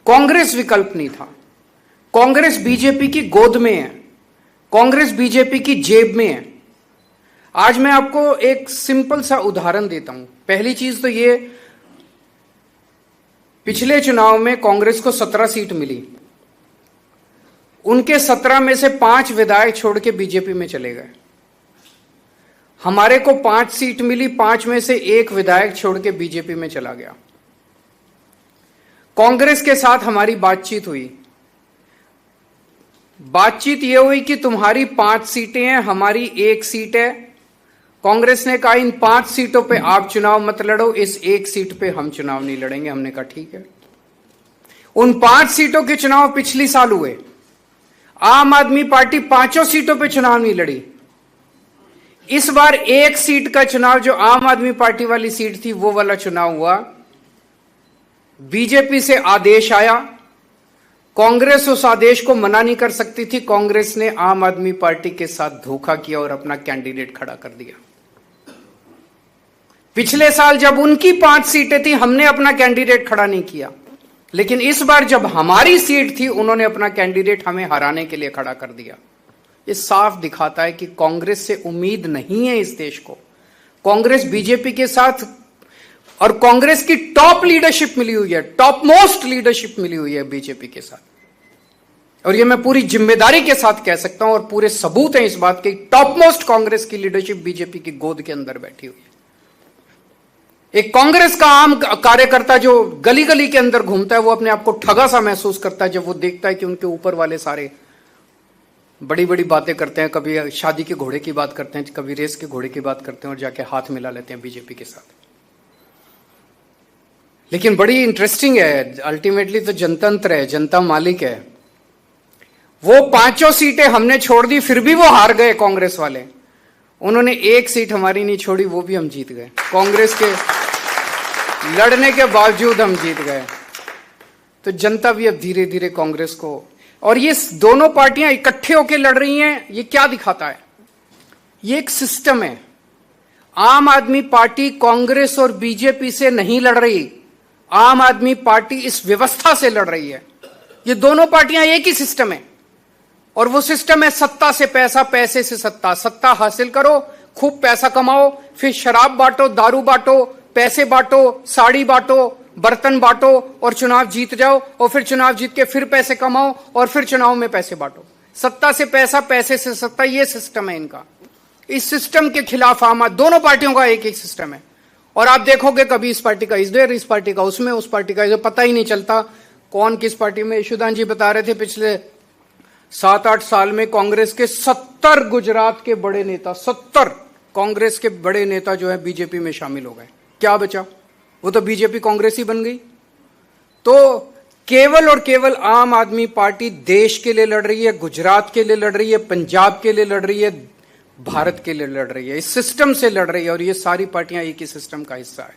कांग्रेस विकल्प नहीं था। कांग्रेस बीजेपी की गोद में है, कांग्रेस बीजेपी की जेब में है। आज मैं आपको एक सिंपल सा उदाहरण देता हूं। पहली चीज तो ये, पिछले चुनाव में कांग्रेस को 17 सीट मिली, उनके 17 में से 5 विधायक छोड़ के बीजेपी में चले गए। हमारे को 5 सीट मिली, 5 में से 1 विधायक छोड़ के बीजेपी में चला गया। कांग्रेस के साथ हमारी बातचीत हुई। बातचीत यह हुई कि तुम्हारी 5 सीटें हैं, हमारी 1 सीट है। कांग्रेस ने कहा इन 5 सीटों पे आप चुनाव मत लड़ो, इस 1 सीट पे हम चुनाव नहीं लड़ेंगे। हमने कहा ठीक है। उन 5 सीटों के चुनाव पिछली साल हुए। आम आदमी पार्टी 5 सीटों पे चुनाव नहीं लड़ी। इस बार 1 सीट का चुनाव, जो आम आदमी पार्टी वाली सीट थी, वो वाला चुनाव हुआ। बीजेपी से आदेश आया, कांग्रेस उस आदेश को मना नहीं कर सकती थी। कांग्रेस ने आम आदमी पार्टी के साथ धोखा किया और अपना कैंडिडेट खड़ा कर दिया। पिछले साल जब उनकी 5 सीटें थी, हमने अपना कैंडिडेट खड़ा नहीं किया, लेकिन इस बार जब हमारी सीट थी, उन्होंने अपना कैंडिडेट हमें हराने के लिए खड़ा कर दिया। ये साफ दिखाता है कि कांग्रेस से उम्मीद नहीं है इस देश को। कांग्रेस बीजेपी के साथ, और कांग्रेस की टॉप लीडरशिप मिली हुई है, टॉप मोस्ट लीडरशिप मिली हुई है बीजेपी के साथ। और ये मैं पूरी जिम्मेदारी के साथ कह सकता हूं, और पूरे सबूत हैं इस बात के। टॉप मोस्ट कांग्रेस की लीडरशिप बीजेपी की गोद के अंदर बैठी हुई है। एक कांग्रेस का आम कार्यकर्ता जो गली गली के अंदर घूमता है, वो अपने आप को ठगा सा महसूस करता है जब वो देखता है कि उनके ऊपर वाले सारे बड़ी बड़ी बातें करते हैं। कभी शादी के घोड़े की बात करते हैं, कभी रेस के घोड़े की बात करते हैं, और जाके हाथ मिला लेते हैं बीजेपी के साथ। लेकिन बड़ी इंटरेस्टिंग है, अल्टीमेटली तो जनतंत्र है, जनता मालिक है। वो 5 सीटें हमने छोड़ दी, फिर भी वो हार गए कांग्रेस वाले। उन्होंने 1 सीट हमारी नहीं छोड़ी, वो भी हम जीत गए। कांग्रेस के लड़ने के बावजूद हम जीत गए। तो जनता भी अब धीरे धीरे कांग्रेस को, और ये दोनों पार्टियां इकट्ठे होकर लड़ रही हैं, ये क्या दिखाता है? ये एक सिस्टम है। आम आदमी पार्टी कांग्रेस और बीजेपी से नहीं लड़ रही, आम आदमी पार्टी इस व्यवस्था से लड़ रही है। ये दोनों पार्टियां एक ही सिस्टम है, और वो सिस्टम है सत्ता से पैसा, पैसे से सत्ता। सत्ता हासिल करो, खूब पैसा कमाओ, फिर शराब बांटो, दारू बांटो, पैसे बांटो, साड़ी बांटो, बर्तन बांटो, और चुनाव जीत जाओ, और फिर चुनाव जीत के फिर पैसे कमाओ, और फिर चुनाव में पैसे बांटो। सत्ता से पैसा, पैसे से सत्ता, ये सिस्टम है इनका। इस सिस्टम के खिलाफ दोनों पार्टियों का एक एक सिस्टम है। और आप देखोगे कभी इस पार्टी का इधर, इस पार्टी का उसमें, उस पार्टी का इधर, पता ही नहीं चलता कौन किस पार्टी में। यशोदान जी बता रहे थे पिछले 7-8 साल में कांग्रेस के 70 गुजरात के बड़े नेता, 70 कांग्रेस के बड़े नेता जो है बीजेपी में शामिल हो गए। क्या बचा? वो तो बीजेपी कांग्रेस ही बन गई। तो केवल और केवल आम आदमी पार्टी देश के लिए लड़ रही है, गुजरात के लिए लड़ रही है, पंजाब के लिए लड़ रही है, भारत के लिए लड़ रही है। इस सिस्टम से लड़ रही है, और ये सारी पार्टियां एक ही सिस्टम का हिस्सा है।